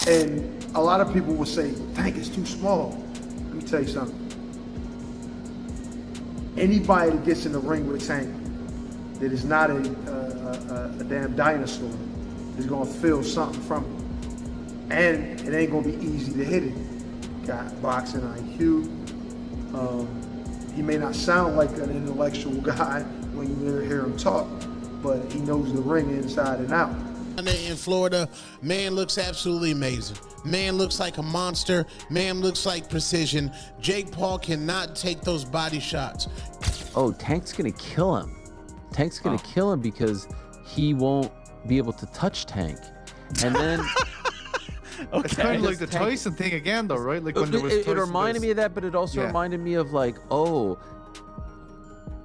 And a lot of people will say, Tank is too small. Let me tell you something. Anybody that gets in the ring with Tank that is not a damn dinosaur is gonna feel something from it. And it ain't gonna be easy to hit it. Got boxing IQ. He may not sound like an intellectual guy when you hear him talk, but he knows the ring inside and out. In Florida, man looks absolutely amazing. Man looks like a monster. Man looks like precision. Jake Paul cannot take those body shots. Oh, Tank's gonna kill him. Tank's gonna kill him because he won't be able to touch Tank. And then okay. It's kind of like the Tyson thing again, though, right? Like when there was it reminded me of that, but it also reminded me of like, oh,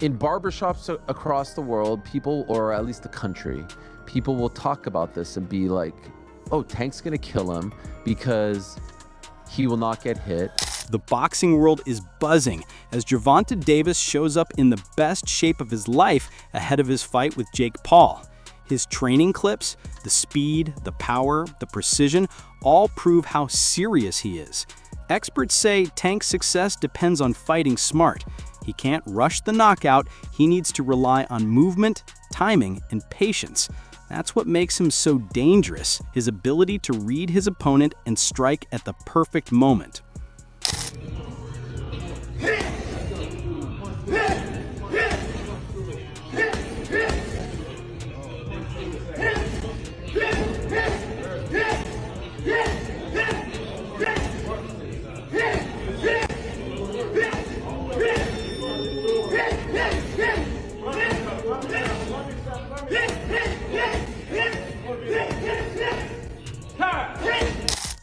in barbershops across the world, people, or at least the country, people will talk about this and be like, oh, Tank's gonna kill him because he will not get hit. The boxing world is buzzing as Gervonta Davis shows up in the best shape of his life ahead of his fight with Jake Paul. His training clips, the speed, the power, the precision, all prove how serious he is. Experts say Tank's success depends on fighting smart. He can't rush the knockout, he needs to rely on movement, timing, and patience. That's what makes him so dangerous, his ability to read his opponent and strike at the perfect moment.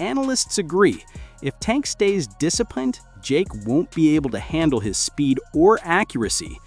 Analysts agree, if Tank stays disciplined, Jake won't be able to handle his speed or accuracy.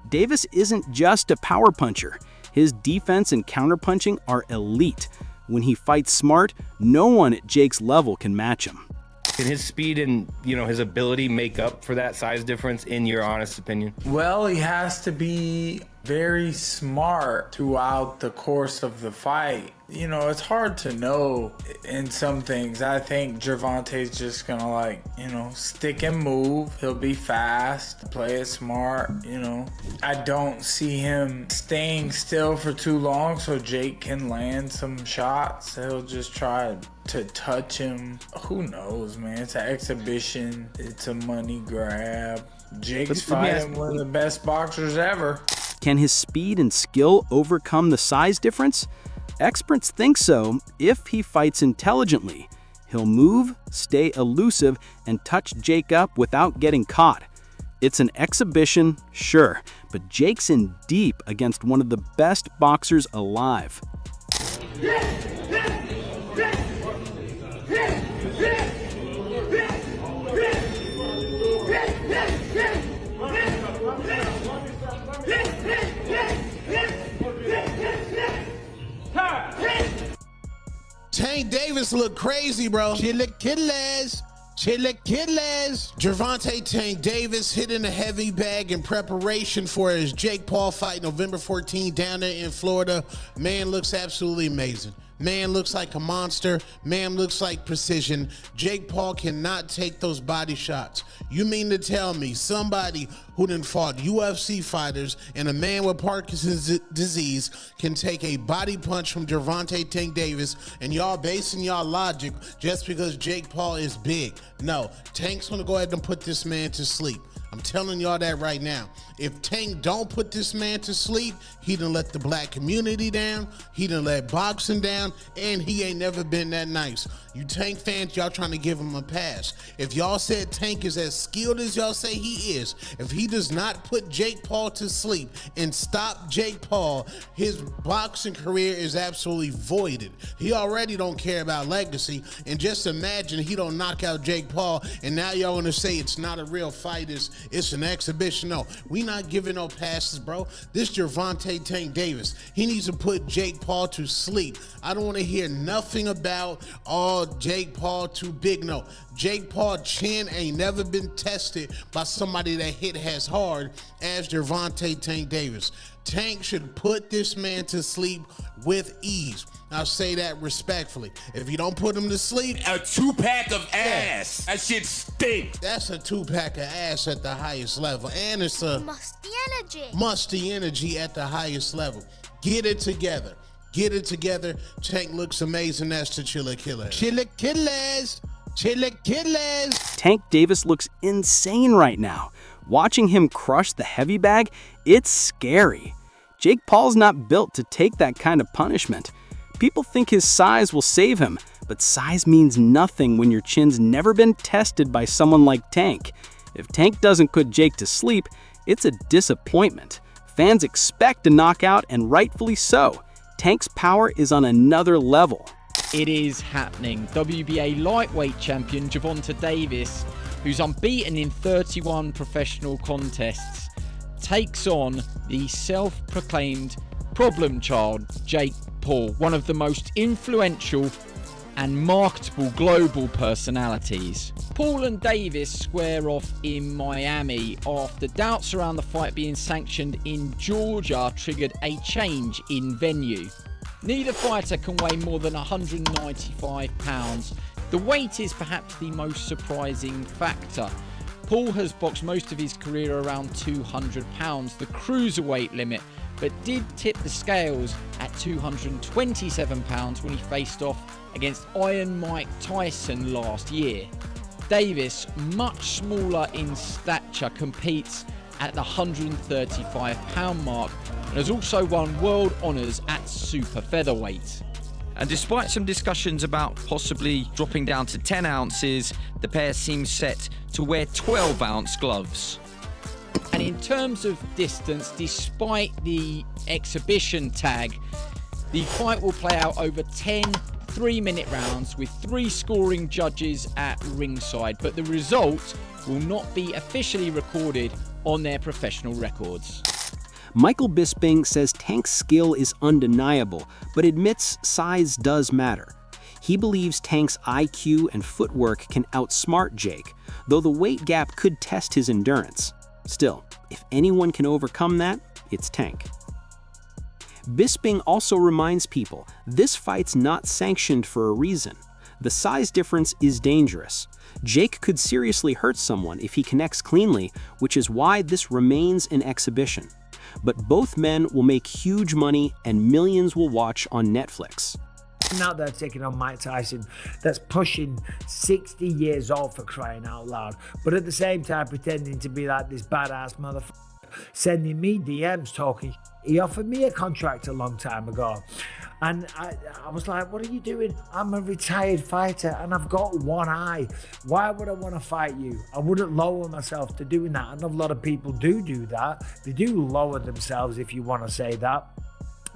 Davis isn't just a power puncher. His defense and counterpunching are elite. When he fights smart, no one at Jake's level can match him. Can his speed and, his ability make up for that size difference, in your honest opinion? Well, he has to be very smart throughout the course of the fight. It's hard to know in some things. I think Gervonta's just gonna stick and move. He'll be fast, play it smart, I don't see him staying still for too long so Jake can land some shots. He'll just try to touch him. Who knows, man? It's an exhibition. It's a money grab. Jake's fighting one of the best boxers ever. Can his speed and skill overcome the size difference? Experts think so if he fights intelligently. He'll move, stay elusive, and touch Jake up without getting caught. It's an exhibition, sure, but Jake's in deep against one of the best boxers alive. Tank Davis look crazy, bro. Chilaquiles. Gervonta Tank Davis hitting a heavy bag in preparation for his Jake Paul fight November 14 down there in Florida. Man looks absolutely amazing. Man looks like a monster. Man looks like precision. Jake Paul cannot take those body shots. You mean to tell me somebody who done fought UFC fighters and a man with Parkinson's disease can take a body punch from Gervonta Tank Davis, and y'all basing y'all logic just because Jake Paul is big? No, Tank's gonna go ahead and put this man to sleep. I'm telling y'all that right now. If Tank don't put this man to sleep, he done let the black community down, he done let boxing down, and he ain't never been that nice. You Tank fans, y'all trying to give him a pass. If y'all said Tank is as skilled as y'all say he is, if he does not put Jake Paul to sleep and stop Jake Paul, his boxing career is absolutely voided. He already don't care about legacy, and just imagine he don't knock out Jake Paul, and now y'all want to say it's not a real fight, it's an exhibition. No, we not giving no passes, bro. This Gervonta Tank Davis, he needs to put Jake Paul to sleep. I don't want to hear nothing about Jake Paul too big. No, Jake Paul chin ain't never been tested by somebody that hit as hard as Gervonta Tank Davis. Tank should put this man to sleep with ease. I'll say that respectfully. If you don't put him to sleep, a 2-pack of ass. That shit stink. That's a 2-pack of ass at the highest level. And it's a musty energy at the highest level. Get it together. Get it together. Tank looks amazing. That's the Chilla Killers. Chilla Killers. Chilla Killers. Tank Davis looks insane right now. Watching him crush the heavy bag, it's scary. Jake Paul's not built to take that kind of punishment. People think his size will save him, but size means nothing when your chin's never been tested by someone like Tank. If Tank doesn't put Jake to sleep, it's a disappointment. Fans expect a knockout, and rightfully so. Tank's power is on another level. It is happening. WBA lightweight champion Gervonta Davis, who's unbeaten in 31 professional contests, takes on the self-proclaimed problem child, Jake Paul, one of the most influential and marketable global personalities. Paul and Davis square off in Miami after doubts around the fight being sanctioned in Georgia triggered a change in venue. Neither fighter can weigh more than 195 pounds. The weight is perhaps the most surprising factor. Paul has boxed most of his career around 200 pounds, the cruiserweight limit, but did tip the scales at 227 pounds when he faced off against Iron Mike Tyson last year. Davis, much smaller in stature, competes at the 135 pound mark and has also won world honours at super featherweight. And despite some discussions about possibly dropping down to 10 ounces, the pair seems set to wear 12-ounce gloves. And in terms of distance, despite the exhibition tag, the fight will play out over 10 3-minute rounds with 3 scoring judges at ringside, but the result will not be officially recorded on their professional records. Michael Bisping says Tank's skill is undeniable, but admits size does matter. He believes Tank's IQ and footwork can outsmart Jake, though the weight gap could test his endurance. Still, if anyone can overcome that, it's Tank. Bisping also reminds people this fight's not sanctioned for a reason. The size difference is dangerous. Jake could seriously hurt someone if he connects cleanly, which is why this remains an exhibition. But both men will make huge money and millions will watch on Netflix. Now they're taking on Mike Tyson, that's pushing 60 years old, for crying out loud, but at the same time pretending to be like this badass motherfucker, sending me DMs talking. He offered me a contract a long time ago, and I was like, what are you doing? I'm a retired fighter and I've got one eye. Why would I want to fight you? I wouldn't lower myself to doing that. I know a lot of people do that. They do lower themselves, if you want to say that,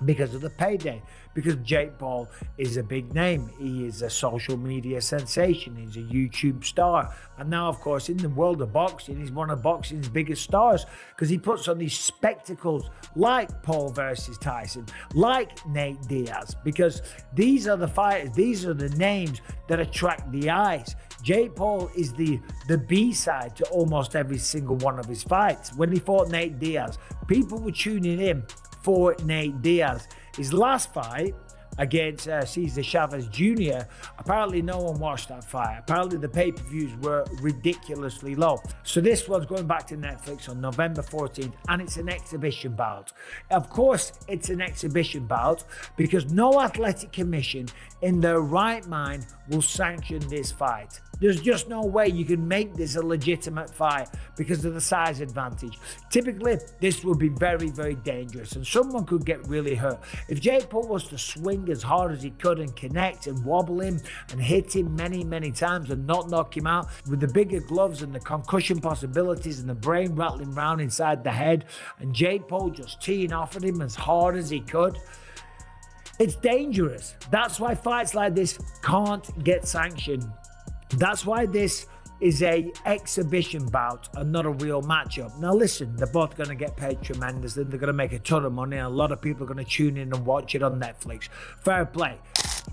because of the payday. Because Jake Paul is a big name. He is a social media sensation. He's a YouTube star. And now, of course, in the world of boxing, he's one of boxing's biggest stars because he puts on these spectacles like Paul versus Tyson, like Nate Diaz, because these are the fighters, these are the names that attract the eyes. Jake Paul is the B-side to almost every single one of his fights. When he fought Nate Diaz, people were tuning in for Nate Diaz. His last fight against Cesar Chavez Jr., apparently no one watched that fight. Apparently the pay-per-views were ridiculously low. So this one's going back to Netflix on November 14th, and it's an exhibition bout. Of course, it's an exhibition bout because no athletic commission in their right mind will sanction this fight. There's just no way you can make this a legitimate fight because of the size advantage. Typically, this would be very, very dangerous and someone could get really hurt. If Jake Paul was to swing as hard as he could and connect and wobble him and hit him many, many times and not knock him out with the bigger gloves and the concussion possibilities and the brain rattling around inside the head and Jake Paul just teeing off at him as hard as he could, it's dangerous. That's why fights like this can't get sanctioned. That's why this is a exhibition bout and not a real matchup. Now listen, they're both going to get paid tremendously. They're going to make a ton of money and a lot of people are going to tune in and watch it on Netflix. Fair play.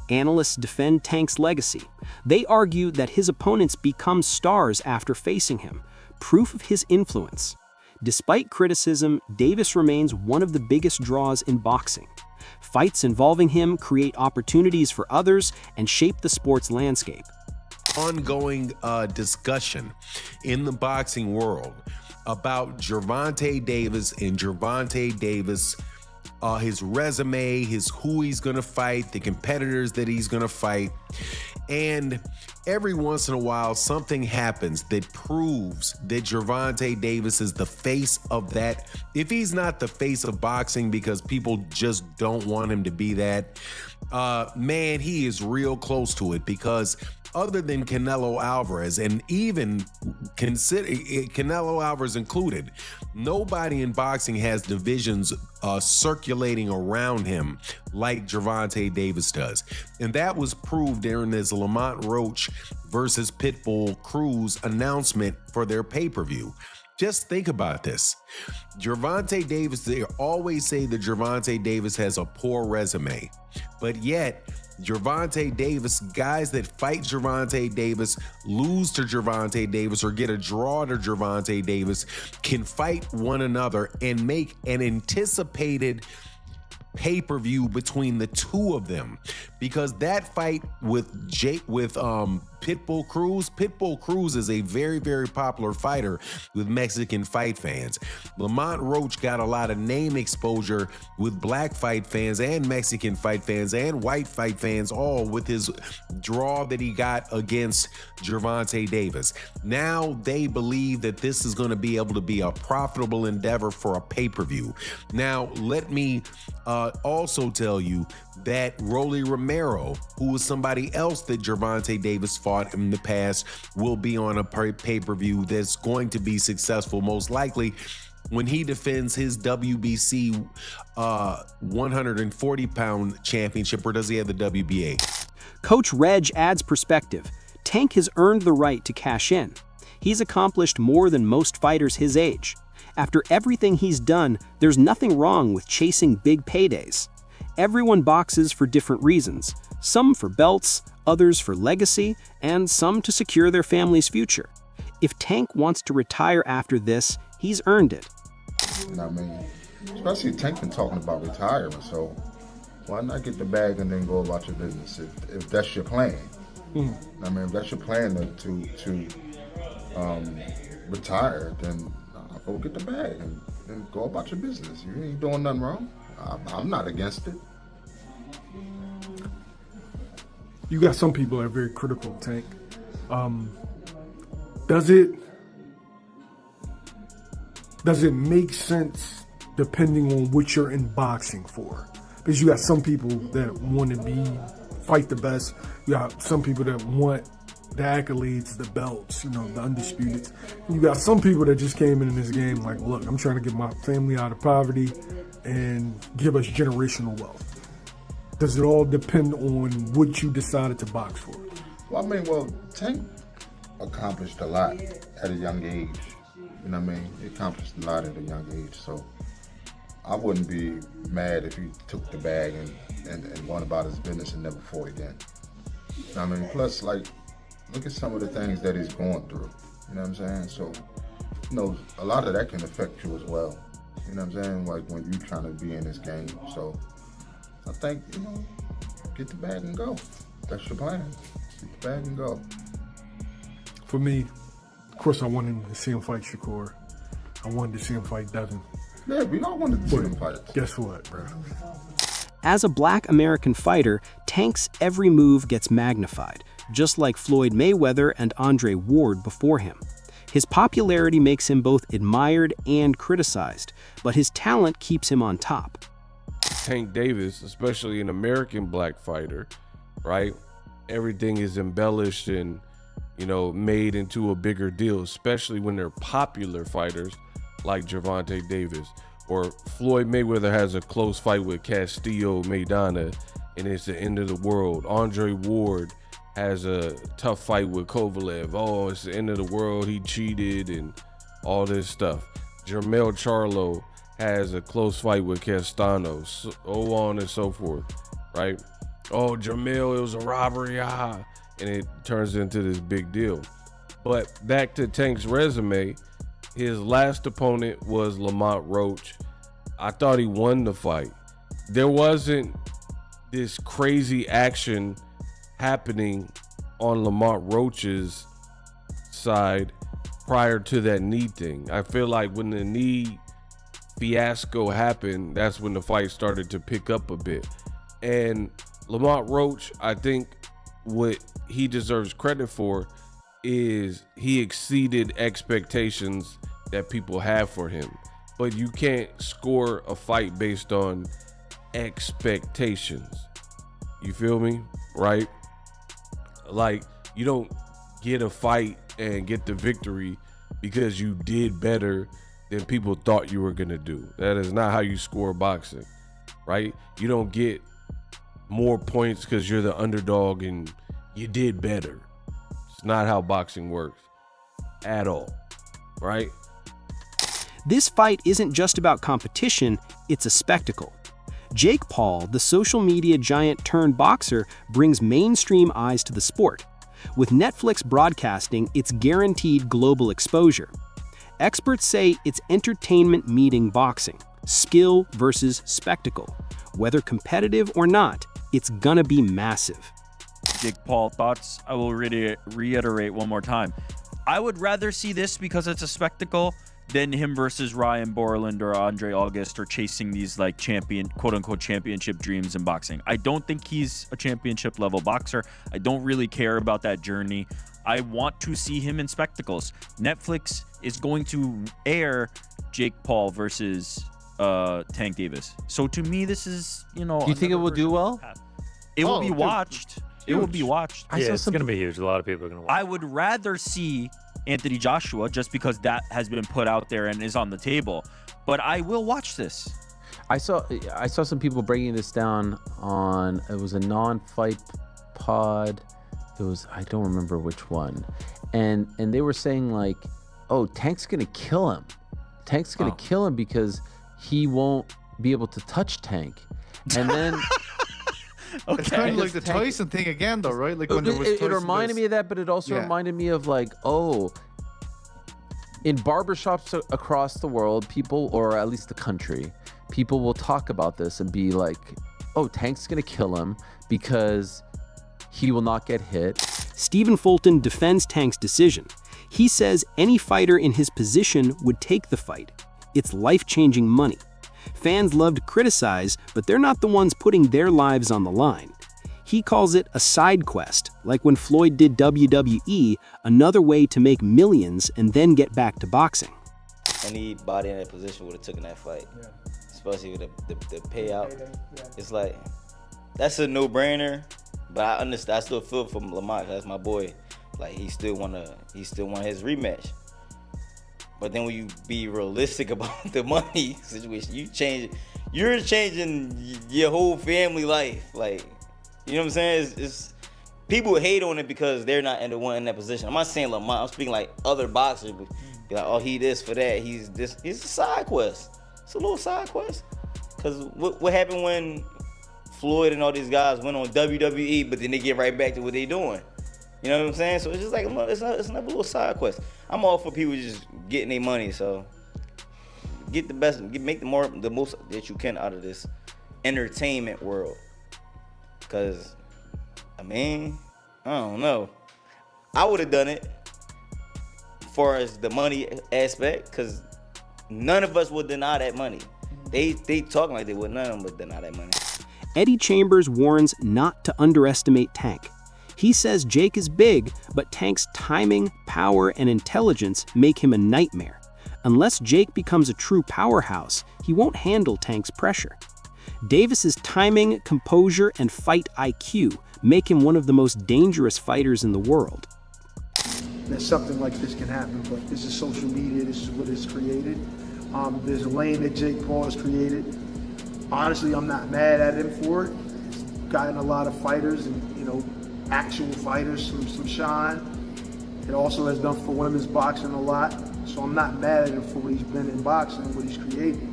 Analysts defend Tank's legacy. They argue that his opponents become stars after facing him, proof of his influence. Despite criticism, Davis remains one of the biggest draws in boxing. Fights involving him create opportunities for others and shape the sport's landscape. Ongoing discussion in the boxing world about Gervonta Davis and Gervonta Davis, his resume, who he's gonna fight, the competitors that he's gonna fight. And every once in a while, something happens that proves that Gervonta Davis is the face of that. If he's not the face of boxing because people just don't want him to be that, man, he is real close to it, because other than Canelo Alvarez, and even consider Canelo Alvarez included, nobody in boxing has divisions circulating around him like Gervonta Davis does. And that was proved during this Lamont Roach versus Pitbull Cruz announcement for their pay-per-view. Just think about this. Gervonta Davis, they always say that Gervonta Davis has a poor resume, but yet Gervonta Davis, guys that fight Gervonta Davis, lose to Gervonta Davis, or get a draw to Gervonta Davis, can fight one another and make an anticipated pay-per-view between the two of them. Because that fight with Pitbull Cruz is a very, very popular fighter with Mexican fight fans. Lamont Roach got a lot of name exposure with black fight fans and Mexican fight fans and white fight fans, all with his draw that he got against Gervonta Davis. Now they believe that this is going to be able to be a profitable endeavor for a pay-per-view. Now, let me also tell you that Rolly Romero, who was somebody else that Gervonta Davis fought in the past, will be on a pay-per-view that's going to be successful, most likely, when he defends his WBC 140-pound championship. Or does he have the WBA? Coach Reg adds perspective. Tank has earned the right to cash in. He's accomplished more than most fighters his age. After everything he's done, there's nothing wrong with chasing big paydays. Everyone boxes for different reasons, some for belts, others for legacy, and some to secure their family's future. If Tank wants to retire after this, he's earned it. I mean, especially Tank been talking about retirement, so why not get the bag and then go about your business if that's your plan? I mean, if that's your plan to retire, then go get the bag and go about your business. You ain't doing nothing wrong. I'm not against it. You got some people that are very critical of Tank. Does it make sense depending on what you're in boxing for? Because you got some people that want to fight the best. You got some people that want the accolades, the belts, the undisputed. You got some people that just came in this game like, look, I'm trying to get my family out of poverty and give us generational wealth. Does it all depend on what you decided to box for? Well, Tank accomplished a lot at a young age. You know what I mean? He accomplished a lot at a young age, so I wouldn't be mad if he took the bag and went about his business and never fought again. You know what I mean? Plus, look at some of the things that he's going through. You know what I'm saying? So, a lot of that can affect you as well. You know what I'm saying? Like when you're trying to be in this game. So, I think, get the bag and go. That's your plan. Get the bag and go. For me, of course, I wanted to see him fight Shakur. I wanted to see him fight Devin. Yeah, we all wanted to see him fight. Guess what, bro? As a black American fighter, Tank's every move gets magnified, just like Floyd Mayweather and Andre Ward before him. His popularity makes him both admired and criticized, but his talent keeps him on top. Tank Davis, especially an American black fighter, right? Everything is embellished and, made into a bigger deal, especially when they're popular fighters like Gervonta Davis. Or Floyd Mayweather has a close fight with Castillo Maidana, and it's the end of the world. Andre Ward has a tough fight with Kovalev. Oh, it's the end of the world. He cheated and all this stuff. Jermell Charlo has a close fight with Castano, so on and so forth, right? Oh, Jermell, it was a robbery, and it turns into this big deal. But back to Tank's resume, His last opponent was Lamont Roach. I thought he won the fight. There wasn't this crazy action happening on Lamont Roach's side prior to that knee thing. I feel like when the knee fiasco happened, that's when the fight started to pick up a bit. And Lamont Roach, I think what he deserves credit for is he exceeded expectations that people have for him. But you can't score a fight based on expectations. You feel me? Right? Like, you don't get a fight and get the victory because you did better than people thought you were gonna do. That is not how you score boxing, right? You don't get more points because you're the underdog and you did better. It's not how boxing works at all, right? This fight isn't just about competition, it's a spectacle. Jake Paul, the social media giant turned boxer, brings mainstream eyes to the sport. With Netflix broadcasting, it's guaranteed global exposure. Experts say it's entertainment meeting boxing, skill versus spectacle. Whether competitive or not, it's gonna be massive. Jake Paul, thoughts? I will reiterate one more time. I would rather see this because it's a spectacle than him versus Ryan Borland or Andre August or chasing these like quote-unquote championship dreams in boxing. I don't think he's a championship level boxer. I don't really care about that journey. I want to see him in spectacles. Netflix is going to air Jake Paul versus tankdavis. So to me, this is, you know. Do you think it will do well? It will be watched. It will be watched. Yeah, it's going to be huge. A lot of people are going to watch. I would rather see Anthony Joshua just because that has been put out there and is on the table. But I will watch this. I saw some people breaking this down on, it was a non-fight pod. It was, I don't remember which one. And they were saying like, oh, Tank's going to kill him. Tank's going to kill him because he won't be able to touch Tank. And then Okay. It's kind of like the Tyson thing again, though, right? Like when there was it reminded me of that, but it also reminded me of like, oh, in barbershops across the world, people, or at least the country, people will talk about this and be like, oh, Tank's gonna kill him because he will not get hit. Stephen Fulton defends Tank's decision. He says any fighter in his position would take the fight. It's life-changing money. Fans love to criticize, but they're not the ones putting their lives on the line. He calls it a side quest, like when Floyd did WWE, another way to make millions and then get back to boxing. Anybody in that position would have taken that fight, especially with the payout. It's like, that's a no-brainer, but I understand. I still feel for Lamont. That's my boy. Like he still want his rematch. But then when you be realistic about the money situation, you're changing your whole family life. Like, you know what I'm saying? It's people hate on it because they're not in that position. I'm not saying Lamont. I'm speaking like other boxers. Be like, oh, he this for that. He's this. It's a side quest. It's a little side quest. Cause what happened when Floyd and all these guys went on WWE, but then they get right back to what they doing? You know what I'm saying? So it's just like it's another little side quest. I'm all for people just getting their money. So get the best, make the most that you can out of this entertainment world. Cause I mean, I don't know. I would have done it as far as the money aspect, cause none of us would deny that money. They talking like they would. None of them would deny that money. Eddie Chambers warns not to underestimate Tank. He says Jake is big, but Tank's timing, power, and intelligence make him a nightmare. Unless Jake becomes a true powerhouse, he won't handle Tank's pressure. Davis's timing, composure, and fight IQ make him one of the most dangerous fighters in the world. That something like this can happen, but this is social media, this is what it's created. There's a lane that Jake Paul has created. Honestly, I'm not mad at him for it. He's gotten a lot of fighters and, actual fighters some shine. It also has done for women's boxing a lot. So I'm not mad at him for what he's been in boxing and what he's created.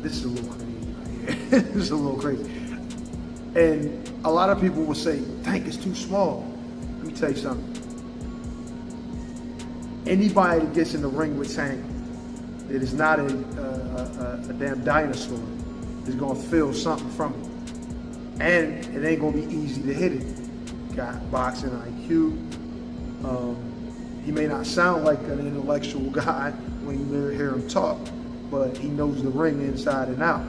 This is a little crazy right here. This is a little crazy. And a lot of people will say, Tank is too small. Let me tell you something. anybody that gets in the ring with Tank that is not a damn dinosaur is gonna feel something from it. And it ain't gonna be easy to hit it. Got boxing IQ. He may not sound like an intellectual guy when you hear him talk, but he knows the ring inside and out.